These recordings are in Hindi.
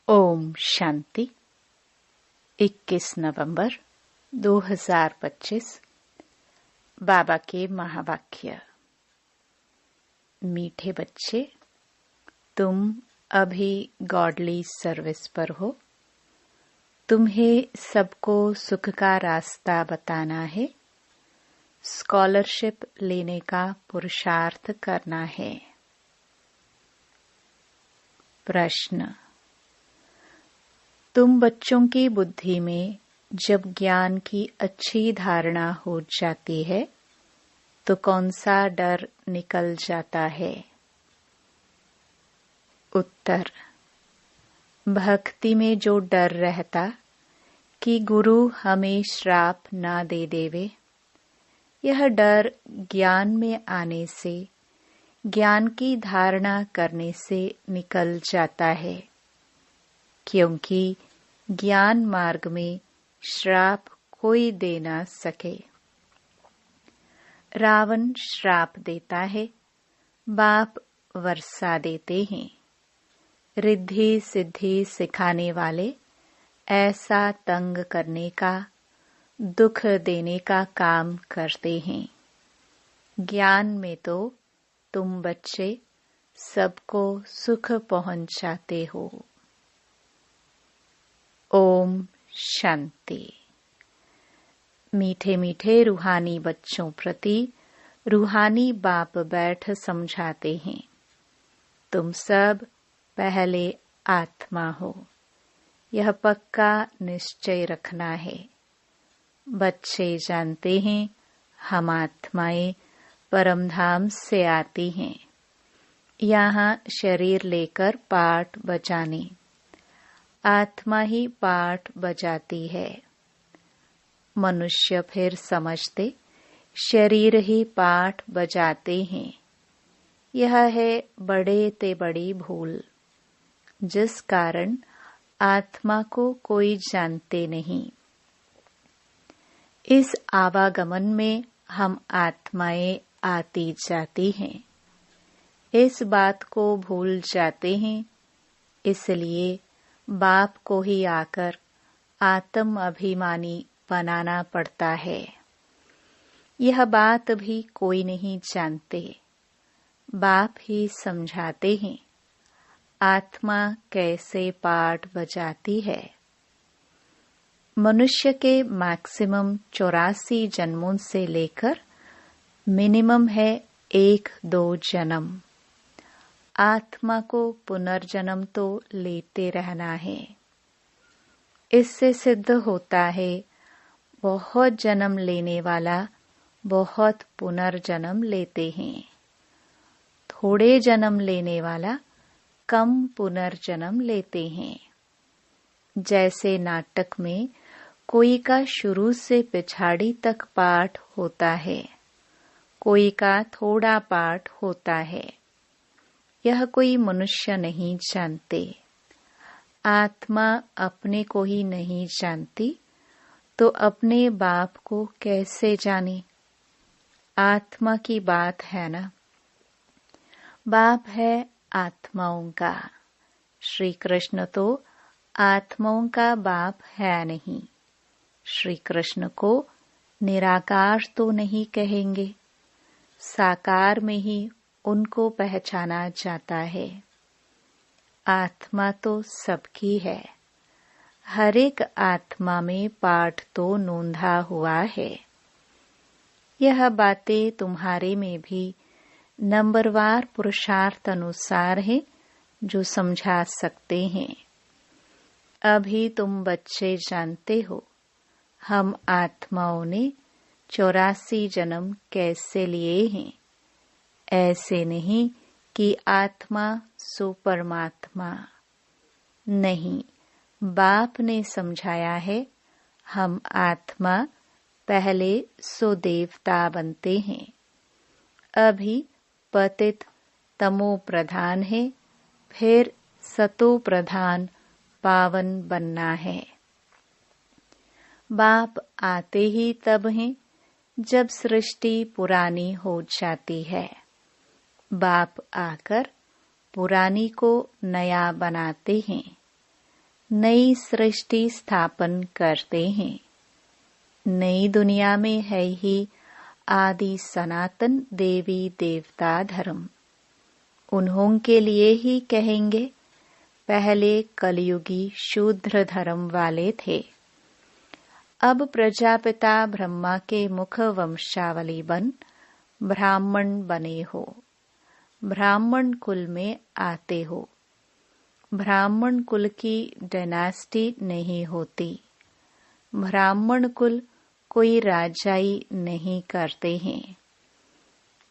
ओम शांति। 21 नवंबर 2025। बाबा के महावाक्य। मीठे बच्चे, तुम अभी गॉडली सर्विस पर हो। तुम्हें सबको सुख का रास्ता बताना है, स्कॉलरशिप लेने का पुरुषार्थ करना है। प्रश्न: तुम बच्चों की बुद्धि में जब ज्ञान की अच्छी धारणा हो जाती है तो कौन सा डर निकल जाता है? उत्तर: भक्ति में जो डर रहता कि गुरु हमें श्राप ना दे देवे, यह डर ज्ञान में आने से, ज्ञान की धारणा करने से निकल जाता है, क्योंकि ज्ञान मार्ग में श्राप कोई दे ना सके। रावण श्राप देता है, बाप वर्षा देते हैं। रिद्धि सिद्धि सिखाने वाले ऐसा तंग करने का, दुख देने का काम करते हैं। ज्ञान में तो तुम बच्चे सबको सुख पहुंचाते हो। ओम शांति। मीठे मीठे रूहानी बच्चों प्रति रूहानी बाप बैठ समझाते हैं, तुम सब पहले आत्मा हो, यह पक्का निश्चय रखना है। बच्चे जानते हैं हम आत्माएं परमधाम से आती हैं, यहाँ शरीर लेकर पाठ बजाने। आत्मा ही पाठ बजाती है। मनुष्य फिर समझते शरीर ही पाठ बजाते हैं। यह है बड़े ते बड़ी भूल, जिस कारण आत्मा को कोई जानते नहीं। इस आवागमन में हम आत्माएं आती जाती हैं, इस बात को भूल जाते हैं। इसलिए बाप को ही आकर आत्म अभिमानी बनाना पड़ता है। यह बात भी कोई नहीं जानते, बाप ही समझाते हैं आत्मा कैसे पाठ बजाती है। मनुष्य के मैक्सिमम 84 जन्मों से लेकर मिनिमम है 1-2 जन्म। आत्मा को पुनर्जन्म तो लेते रहना है। इससे सिद्ध होता है बहुत जन्म लेने वाला बहुत पुनर्जन्म लेते हैं, थोड़े जन्म लेने वाला कम पुनर्जन्म लेते हैं। जैसे नाटक में कोई का शुरू से पिछाड़ी तक पाठ होता है, कोई का थोड़ा पाठ होता है। यह कोई मनुष्य नहीं जानते। आत्मा अपने को ही नहीं जानती तो अपने बाप को कैसे जाने? आत्मा की बात है ना। बाप है आत्माओं का। श्री कृष्ण तो आत्माओं का बाप है नहीं। श्री कृष्ण को निराकार तो नहीं कहेंगे, साकार में ही उनको पहचाना जाता है। आत्मा तो सबकी है, हर एक आत्मा में पाठ तो नोंधा हुआ है। यह बातें तुम्हारे में भी नंबरवार पुरुषार्थ अनुसार है जो समझा सकते हैं। अभी तुम बच्चे जानते हो हम आत्माओं ने 84 जन्म कैसे लिए हैं। ऐसे नहीं कि आत्मा सो परमात्मा नहीं, बाप ने समझाया है हम आत्मा पहले सो देवता बनते हैं। अभी पतित तमो प्रधान है, फिर सतो प्रधान पावन बनना है। बाप आते ही तब हैं जब सृष्टि पुरानी हो जाती है। बाप आकर पुरानी को नया बनाते हैं। नई सृष्टि स्थापन करते हैं। नई दुनिया में है ही आदि सनातन देवी देवता धर्म। उन्हों के लिए ही कहेंगे पहले कलयुगी शूद्र धर्म वाले थे। अब प्रजापिता ब्रह्मा के मुख वंशावली बन ब्राह्मण बने हो। ब्राह्मण कुल में आते हो। ब्राह्मण कुल की डायनेस्टी नहीं होती। ब्राह्मण कुल कोई राजाई नहीं करते हैं।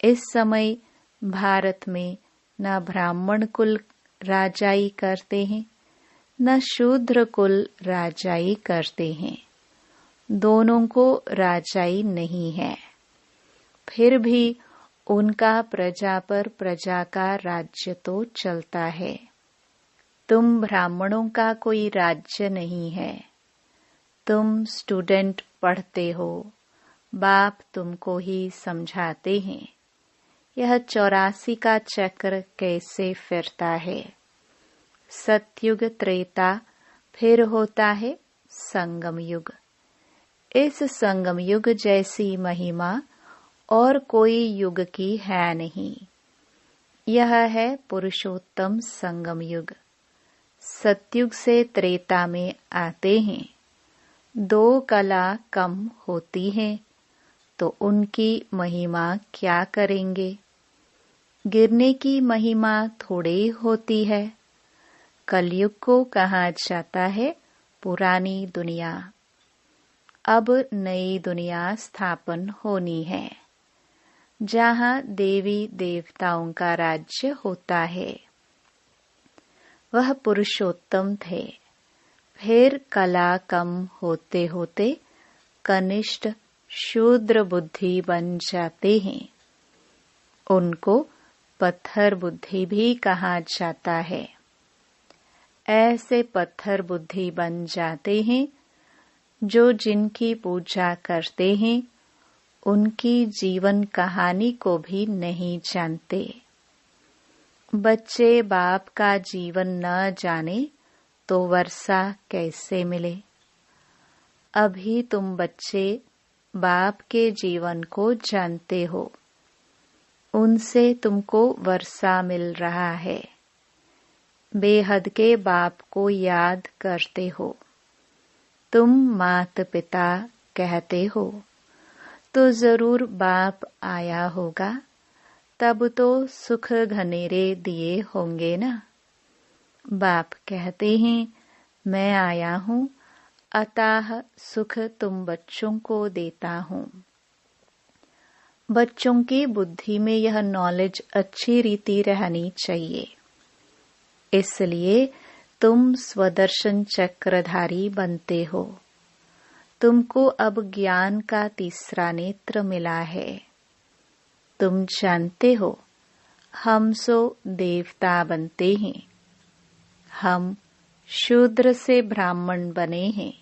इस समय भारत में न ब्राह्मण कुल राजाई करते हैं, न शूद्र कुल राजाई करते हैं। दोनों को राजाई नहीं है। फिर भी उनका प्रजा पर प्रजा का राज्य तो चलता है। तुम ब्राह्मणों का कोई राज्य नहीं है। तुम स्टूडेंट पढ़ते हो, बाप तुमको ही समझाते हैं। यह 84 का चक्र कैसे फिरता है। सतयुग त्रेता, फिर होता है संगम युग। इस संगम युग जैसी महिमा और कोई युग की है नहीं। यह है पुरुषोत्तम संगम युग। सतयुग से त्रेता में आते हैं। 2 कला कम होती है तो उनकी महिमा क्या करेंगे। गिरने की महिमा थोड़ी होती है। कलयुग को कहा जाता है पुरानी दुनिया। अब नई दुनिया स्थापन होनी है, जहाँ देवी देवताओं का राज्य होता है। वह पुरुषोत्तम थे। फिर कला कम होते होते कनिष्ठ शूद्र बुद्धि बन जाते हैं। उनको पत्थर बुद्धि भी कहा जाता है। ऐसे पत्थर बुद्धि बन जाते हैं जो जिनकी पूजा करते हैं उनकी जीवन कहानी को भी नहीं जानते। बच्चे बाप का जीवन न जाने तो वर्षा कैसे मिले। अभी तुम बच्चे बाप के जीवन को जानते हो। उनसे तुमको वर्षा मिल रहा है। बेहद के बाप को याद करते हो। तुम मात पिता कहते हो तो जरूर बाप आया होगा। तब तो सुख घनेरे दिए होंगे ना। बाप कहते हैं मैं आया हूँ, अतः सुख तुम बच्चों को देता हूँ। बच्चों की बुद्धि में यह नॉलेज अच्छी रीति रहनी चाहिए। इसलिए तुम स्वदर्शन चक्रधारी बनते हो। तुमको अब ज्ञान का तीसरा नेत्र मिला है। तुम जानते हो हम सो देवता बनते हैं। हम शूद्र से ब्राह्मण बने हैं।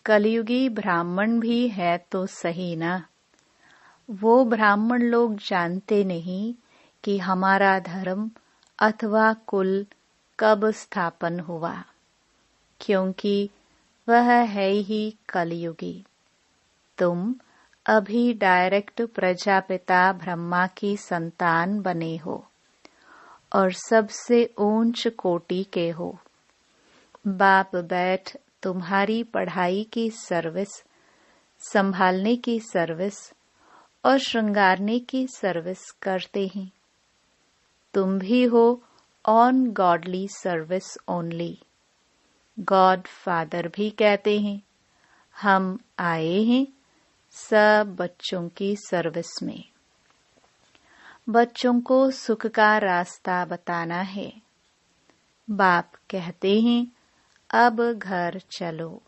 कलयुगी ब्राह्मण भी है तो सही ना। वो ब्राह्मण लोग जानते नहीं कि हमारा धर्म अथवा कुल कब स्थापन हुआ, क्योंकि वह है ही कलयुगी। तुम अभी डायरेक्ट प्रजापिता ब्रह्मा की संतान बने हो और सबसे ऊंच कोटि के हो। बाप बैठ तुम्हारी पढ़ाई की सर्विस, संभालने की सर्विस और श्रृंगारने की सर्विस करते हैं। तुम भी हो on godly service only. God father भी कहते हैं हम आए हैं सब बच्चों की सर्विस में। बच्चों को सुख का रास्ता बताना है। बाप कहते हैं अब घर चलो।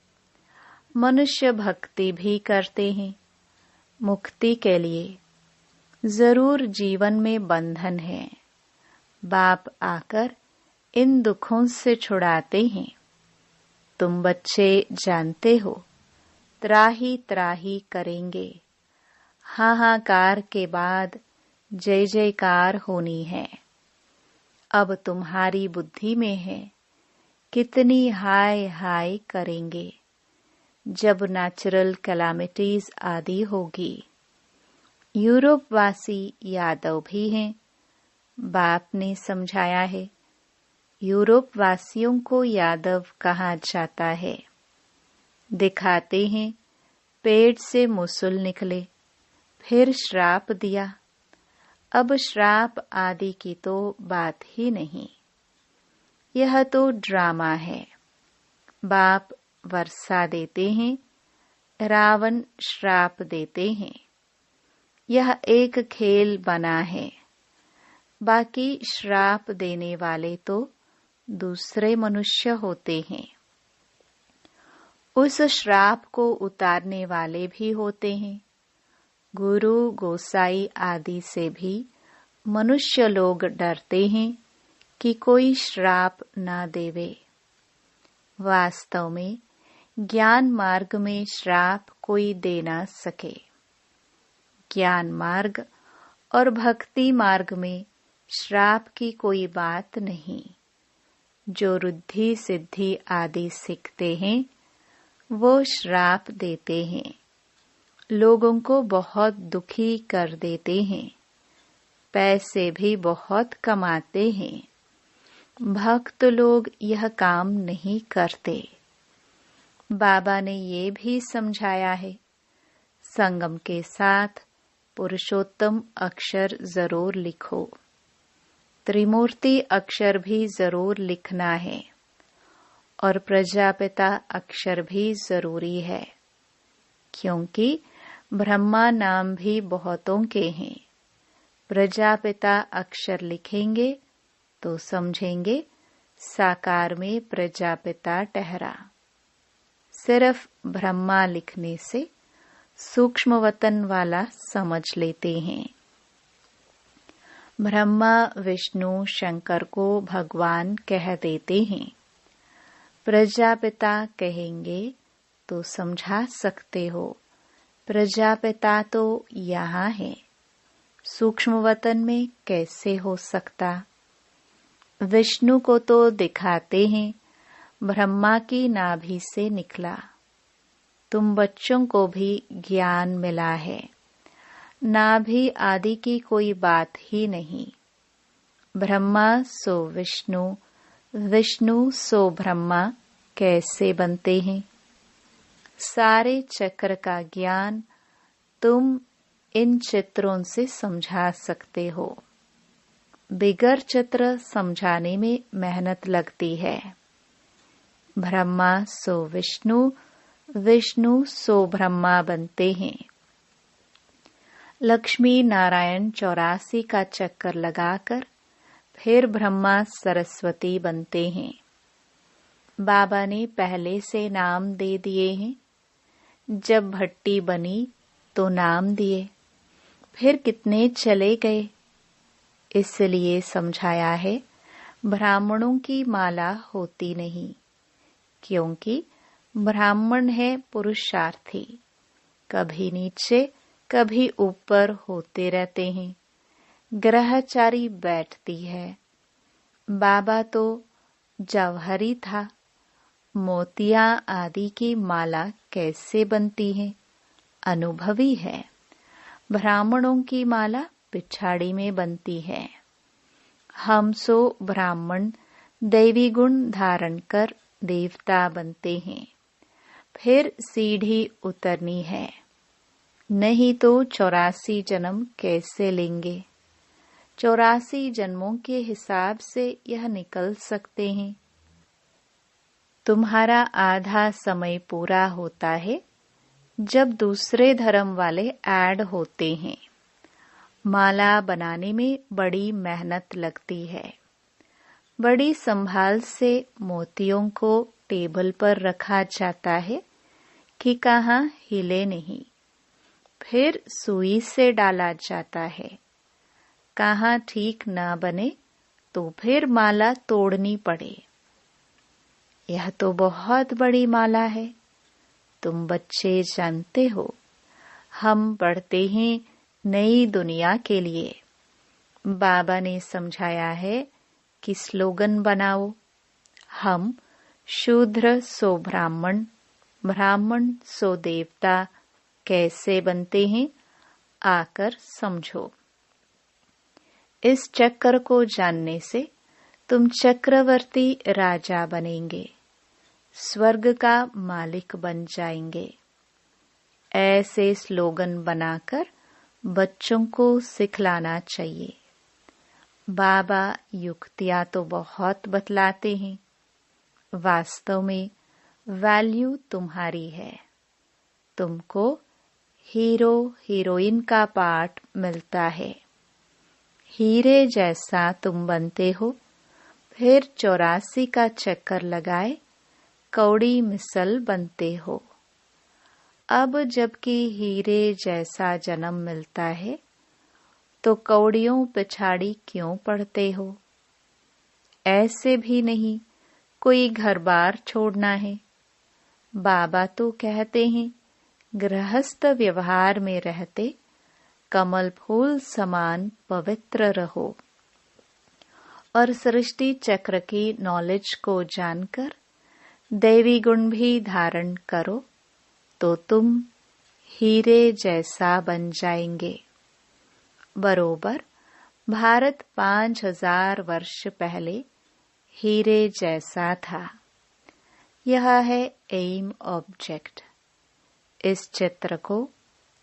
मनुष्य भक्ति भी करते हैं मुक्ति के लिए। जरूर जीवन में बंधन है। बाप आकर इन दुखों से छुड़ाते हैं। तुम बच्चे जानते हो त्राही त्राही करेंगे। हाहाकार के बाद जय जयकार होनी है। अब तुम्हारी बुद्धि में है कितनी हाय हाय करेंगे जब नेचुरल कैलामिटीज आदि होगी। यूरोप वासी यादव भी हैं। बाप ने समझाया है, यूरोप वासियों को यादव कहा जाता है। दिखाते हैं पेट से मुसल निकले, फिर श्राप दिया। अब श्राप आदि की तो बात ही नहीं, यह तो ड्रामा है। बाप वर्षा देते हैं, रावण श्राप देते हैं। यह एक खेल बना है। बाकी श्राप देने वाले तो दूसरे मनुष्य होते हैं। उस श्राप को उतारने वाले भी होते हैं। गुरु गोसाई आदि से भी मनुष्य लोग डरते हैं कि कोई श्राप न देवे। वास्तव में ज्ञान मार्ग में श्राप कोई दे न सके। ज्ञान मार्ग और भक्ति मार्ग में श्राप की कोई बात नहीं। जो रुद्धि सिद्धि आदि सीखते हैं वो श्राप देते हैं, लोगों को बहुत दुखी कर देते हैं, पैसे भी बहुत कमाते हैं। भक्त लोग यह काम नहीं करते। बाबा ने ये भी समझाया है, संगम के साथ पुरुषोत्तम अक्षर जरूर लिखो। त्रिमूर्ति अक्षर भी जरूर लिखना है और प्रजापिता अक्षर भी जरूरी है, क्योंकि ब्रह्मा नाम भी बहुतों के हैं। प्रजापिता अक्षर लिखेंगे तो समझेंगे साकार में प्रजापिता ठहरा। सिर्फ ब्रह्मा लिखने से सूक्ष्म वतन वाला समझ लेते हैं। ब्रह्मा विष्णु शंकर को भगवान कह देते हैं। प्रजापिता कहेंगे तो समझा सकते हो, प्रजापिता तो यहाँ है, सूक्ष्म वतन में कैसे हो सकता। विष्णु को तो दिखाते हैं, ब्रह्मा की नाभि से निकला। तुम बच्चों को भी ज्ञान मिला है, नाभि आदि की कोई बात ही नहीं। ब्रह्मा सो विष्णु, विष्णु सो ब्रह्मा कैसे बनते हैं। सारे चक्र का ज्ञान तुम इन चित्रों से समझा सकते हो। बिगर चित्र समझाने में मेहनत लगती है। ब्रह्मा सो विष्णु, विष्णु सो ब्रह्मा बनते हैं। लक्ष्मी नारायण 84 का चक्कर लगाकर फिर ब्रह्मा सरस्वती बनते हैं। बाबा ने पहले से नाम दे दिए हैं। जब भट्टी बनी तो नाम दिए, फिर कितने चले गए। इसलिए समझाया है, ब्राह्मणों की माला होती नहीं, क्योंकि ब्राह्मण है पुरुषार्थी, कभी नीचे कभी ऊपर होते रहते हैं। ग्रहचारी बैठती है। बाबा तो जौहरी था, मोतियां आदि की माला कैसे बनती है, अनुभवी है। ब्राह्मणों की माला पिछाड़ी में बनती है। हम सो ब्राह्मण दैवी गुण धारण कर देवता बनते हैं। फिर सीढ़ी उतरनी है, नहीं तो 84 जन्म कैसे लेंगे। 84 जन्मों के हिसाब से यह निकल सकते हैं। तुम्हारा आधा समय पूरा होता है जब दूसरे धर्म वाले ऐड होते हैं। माला बनाने में बड़ी मेहनत लगती है। बड़ी संभाल से मोतियों को टेबल पर रखा जाता है कि कहाँ हिले नहीं। फिर सुई से डाला जाता है। कहाँ ठीक न बने तो फिर माला तोड़नी पड़े। यह तो बहुत बड़ी माला है। तुम बच्चे जानते हो, हम पढ़ते हैं नई दुनिया के लिए। बाबा ने समझाया है कि स्लोगन बनाओ, हम शूद्र सो ब्राह्मण, ब्राह्मण सो देवता कैसे बनते हैं, आकर समझो। इस चक्र को जानने से तुम चक्रवर्ती राजा बनेंगे, स्वर्ग का मालिक बन जाएंगे। ऐसे स्लोगन बनाकर बच्चों को सिखलाना चाहिए। बाबा युक्तियां तो बहुत बतलाते हैं, वास्तव में वैल्यू तुम्हारी है। तुमको हीरो हीरोइन का पाठ मिलता है। हीरे जैसा तुम बनते हो, फिर 84 का चक्कर लगाए कौड़ी मिसल बनते हो। अब जबकि हीरे जैसा जन्म मिलता है तो कौड़ियों पिछाड़ी क्यों पड़ते हो? ऐसे भी नहीं कोई घर बार छोड़ना है। बाबा तो कहते हैं गृहस्थ व्यवहार में रहते कमल फूल समान पवित्र रहो और सृष्टि चक्र की नॉलेज को जानकर दैवी गुण भी धारण करो तो तुम हीरे जैसा बन जाएंगे। बरोबर भारत 5000 वर्ष पहले हीरे जैसा था। यह है एम ऑब्जेक्ट। इस चित्र को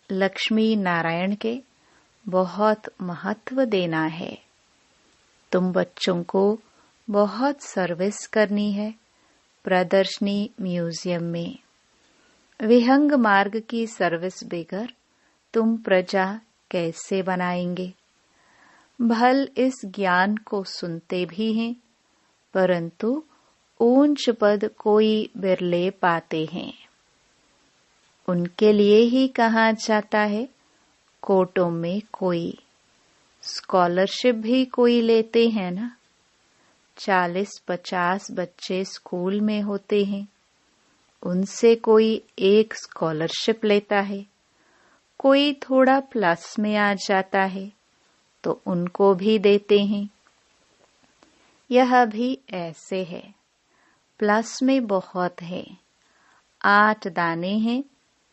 लक्ष्मी नारायण के बहुत महत्व देना है। तुम बच्चों को बहुत सर्विस करनी है प्रदर्शनी म्यूजियम में। विहंग मार्ग की सर्विस बगैर तुम प्रजा कैसे बनाएंगे? भल इस ज्ञान को सुनते भी हैं, परंतु ऊंच पद कोई बिरले पाते हैं। उनके लिए ही कहा जाता है कोटों में कोई। स्कॉलरशिप भी कोई लेते हैं ना। 40-50 बच्चे स्कूल में होते हैं, उनसे कोई एक स्कॉलरशिप लेता है। कोई थोड़ा प्लस में आ जाता है तो उनको भी देते हैं। यह भी ऐसे है। प्लस में बहुत है, 8 दाने हैं,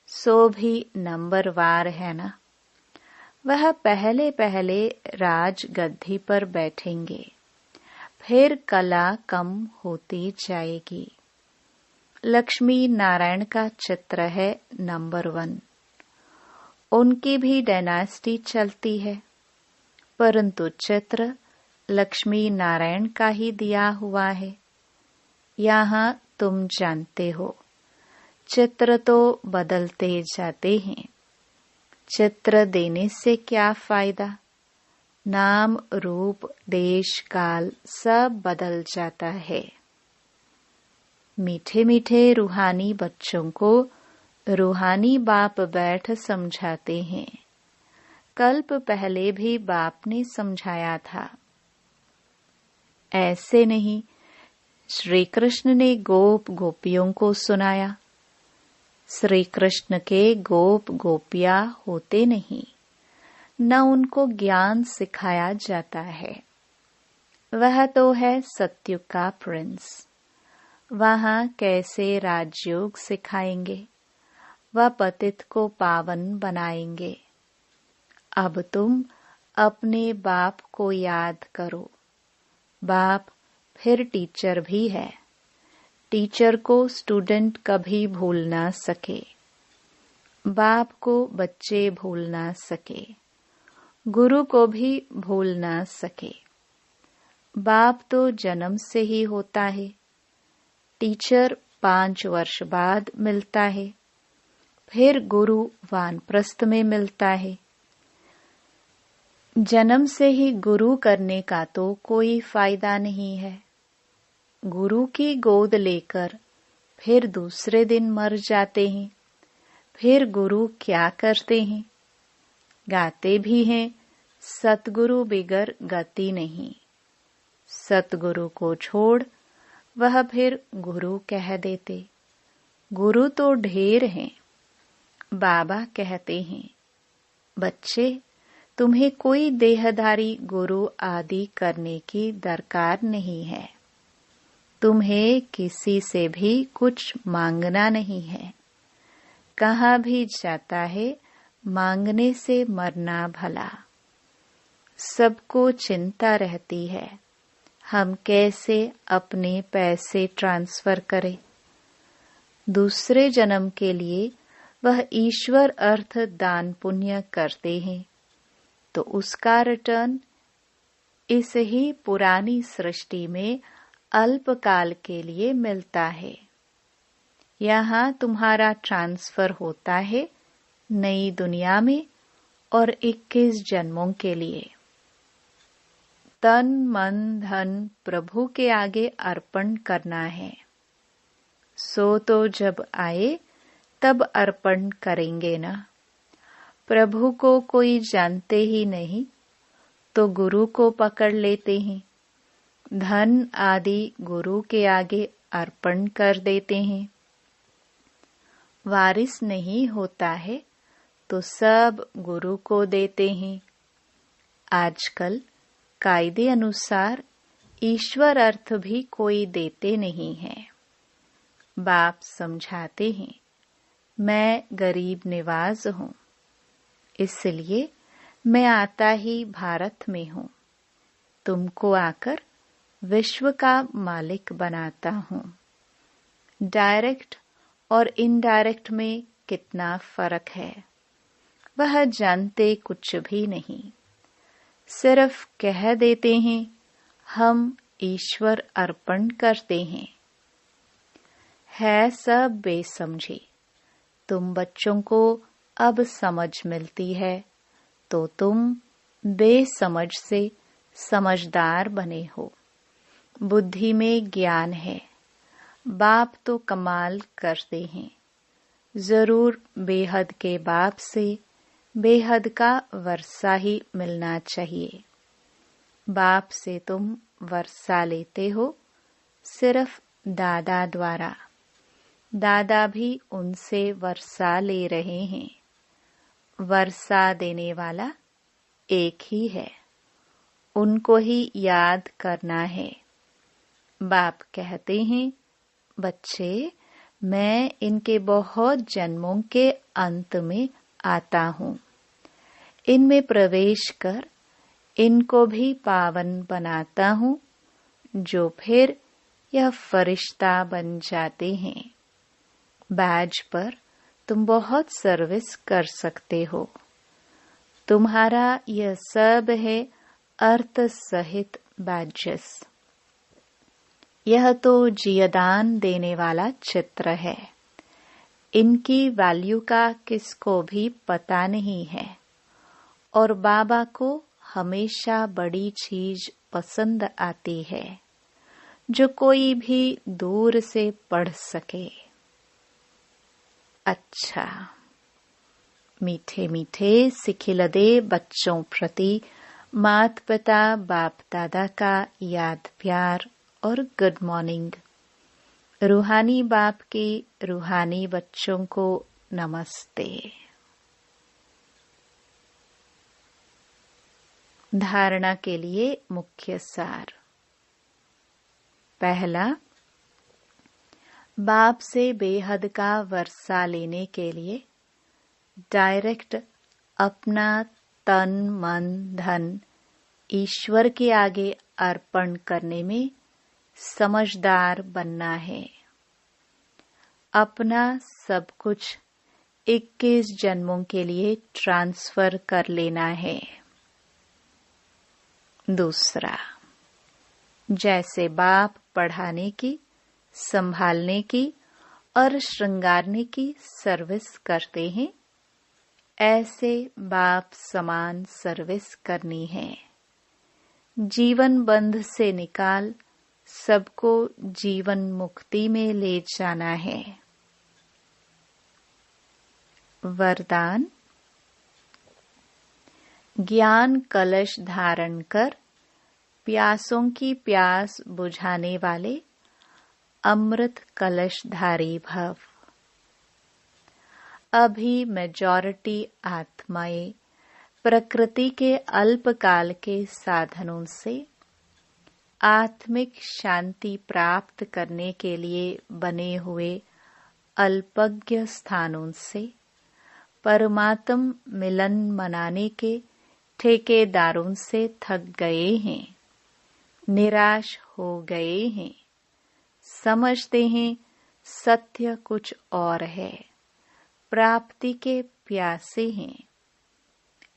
सो भी नंबरवार है ना। वह पहले पहले राज गद्दी पर बैठेंगे, फिर कला कम होती जाएगी। लक्ष्मी नारायण का चित्र है नंबर 1। उनकी भी डायनास्टी चलती है, परंतु चित्र लक्ष्मी नारायण का ही दिया हुआ है। यहाँ तुम जानते हो चित्र तो बदलते जाते हैं। चित्र देने से क्या फायदा? नाम रूप देश काल सब बदल जाता है। मीठे मीठे रूहानी बच्चों को रूहानी बाप बैठ समझाते हैं। कल्प पहले भी बाप ने समझाया था। ऐसे नहीं श्री कृष्ण ने गोप गोपियों को सुनाया। श्री कृष्ण के गोप गोपियां होते नहीं, न उनको ज्ञान सिखाया जाता है। वह तो है सत्युग का प्रिंस। वहां कैसे राजयोग सिखाएंगे, वह पतित को पावन बनाएंगे। अब तुम अपने बाप को याद करो। बाप फिर टीचर भी है। टीचर को स्टूडेंट कभी भूल ना सके, बाप को बच्चे भूल ना सके, गुरु को भी भूल ना सके। बाप तो जन्म से ही होता है, टीचर 5 वर्ष बाद मिलता है, फिर गुरु वानप्रस्थ में मिलता है। जन्म से ही गुरु करने का तो कोई फायदा नहीं है। गुरु की गोद लेकर फिर दूसरे दिन मर जाते हैं। फिर गुरु क्या करते हैं? गाते भी हैं सतगुरु बिगर गति नहीं। सतगुरु को छोड़ वह फिर गुरु कह देते। गुरु तो ढेर हैं। बाबा कहते हैं, बच्चे तुम्हें कोई देहधारी गुरु आदि करने की दरकार नहीं है। तुम्हें किसी से भी कुछ मांगना नहीं है। कहाँ भी जाता है मांगने से मरना भला। सबको चिंता रहती है हम कैसे अपने पैसे ट्रांसफर करें। दूसरे जन्म के लिए वह ईश्वर अर्थ दान पुण्य करते हैं तो उसका रिटर्न इस ही पुरानी सृष्टि में अल्पकाल के लिए मिलता है। यहाँ तुम्हारा ट्रांसफर होता है नई दुनिया में और 21 जन्मों के लिए। तन मन धन प्रभु के आगे अर्पण करना है। सो तो जब आए तब अर्पण करेंगे ना। प्रभु को कोई जानते ही नहीं तो गुरु को पकड़ लेते हैं। धन आदि गुरु के आगे अर्पण कर देते हैं। वारिस नहीं होता है तो सब गुरु को देते हैं। आजकल कायदे अनुसार ईश्वर अर्थ भी कोई देते नहीं है। बाप समझाते हैं मैं गरीब निवाज हूँ, इसलिए मैं आता ही भारत में हूँ। तुमको आकर विश्व का मालिक बनाता हूँ। डायरेक्ट और इनडायरेक्ट में कितना फर्क है वह जानते कुछ भी नहीं। सिर्फ कह देते हैं हम ईश्वर अर्पण करते हैं। है सब बेसमझी। तुम बच्चों को अब समझ मिलती है तो तुम बेसमझ से समझदार बने हो। बुद्धि में ज्ञान है। बाप तो कमाल करते हैं। जरूर बेहद के बाप से बेहद का वर्षा ही मिलना चाहिए। बाप से तुम वर्षा लेते हो सिर्फ दादा द्वारा। दादा भी उनसे वर्षा ले रहे हैं। वर्षा देने वाला एक ही है, उनको ही याद करना है। बाप कहते हैं बच्चे मैं इनके बहुत जन्मों के अंत में आता हूँ। इनमें प्रवेश कर इनको भी पावन बनाता हूँ जो फिर यह फरिश्ता बन जाते हैं। बैज पर तुम बहुत सर्विस कर सकते हो। तुम्हारा यह सब है अर्थ सहित बैजेस। यह तो जियदान देने वाला चित्र है। इनकी वैल्यू का किसको भी पता नहीं है और बाबा को हमेशा बड़ी चीज पसंद आती है जो कोई भी दूर से पढ़ सके। अच्छा, मीठे मीठे सिखिलदे बच्चों प्रति माता पिता बाप दादा का याद प्यार और गुड मॉर्निंग। रूहानी बाप के रूहानी बच्चों को नमस्ते। धारणा के लिए मुख्य सार। पहला, बाप से बेहद का वर्षा लेने के लिए डायरेक्ट अपना तन मन धन ईश्वर के आगे अर्पण करने में समझदार बनना है। अपना सब कुछ 21 जन्मों के लिए ट्रांसफर कर लेना है। दूसरा, जैसे बाप पढ़ाने की, संभालने की और श्रृंगारने की सर्विस करते हैं, ऐसे बाप समान सर्विस करनी है। जीवन बंध से निकाल सबको जीवन मुक्ति में ले जाना है। वरदान, ज्ञान कलश धारण कर प्यासों की प्यास बुझाने वाले अमृत कलशधारी भव। अभी मेजॉरिटी आत्माएं प्रकृति के अल्पकाल के साधनों से आत्मिक शांति प्राप्त करने के लिए बने हुए अल्पज्ञ स्थानों से परमात्म मिलन मनाने के ठेकेदारों से थक गए हैं, निराश हो गए हैं। समझते हैं सत्य कुछ और है, प्राप्ति के प्यासे हैं।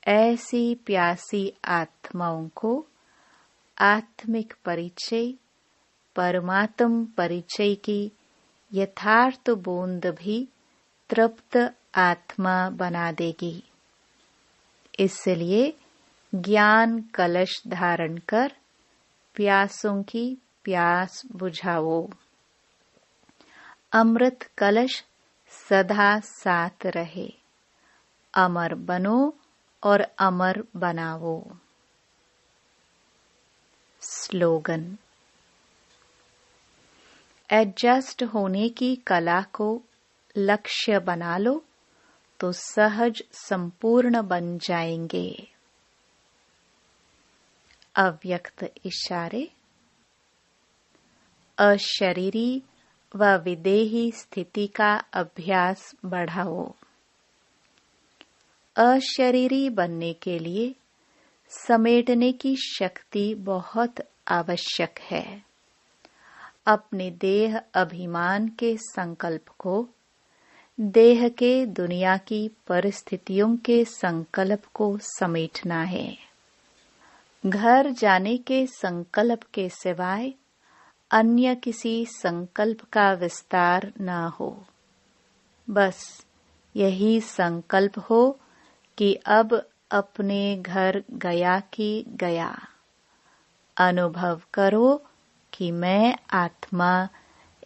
ऐसी प्यासी आत्माओं को आत्मिक परिचय, परमात्म परिचय की यथार्थ बूंद भी तृप्त आत्मा बना देगी। इसलिए ज्ञान कलश धारण कर प्यासों की प्यास बुझाओ। अमृत कलश सदा साथ रहे। अमर बनो और अमर बनाओ। स्लोगन। एडजस्ट होने की कला को लक्ष्य बना लो तो सहज संपूर्ण बन जाएंगे। अव्यक्त इशारे। अशरीरी व विदेही स्थिति का अभ्यास बढ़ाओ। अशरीरी बनने के लिए समेटने की शक्ति बहुत आवश्यक है। अपने देह अभिमान के संकल्प को देह के दुनिया की परिस्थितियों के संकल्प को समेटना है। घर जाने के संकल्प के सिवाय अन्य किसी संकल्प का विस्तार न हो। बस यही संकल्प हो कि अब अपने घर गया कि गया। अनुभव करो कि मैं आत्मा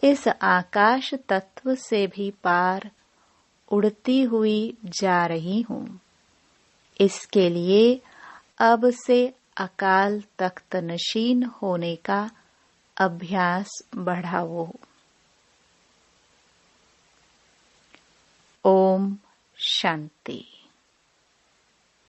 इस आकाश तत्व से भी पार उड़ती हुई जा रही हूँ। इसके लिए अब से अकाल तख्त नशीन होने का अभ्यास बढ़ाओ। ओम शांति।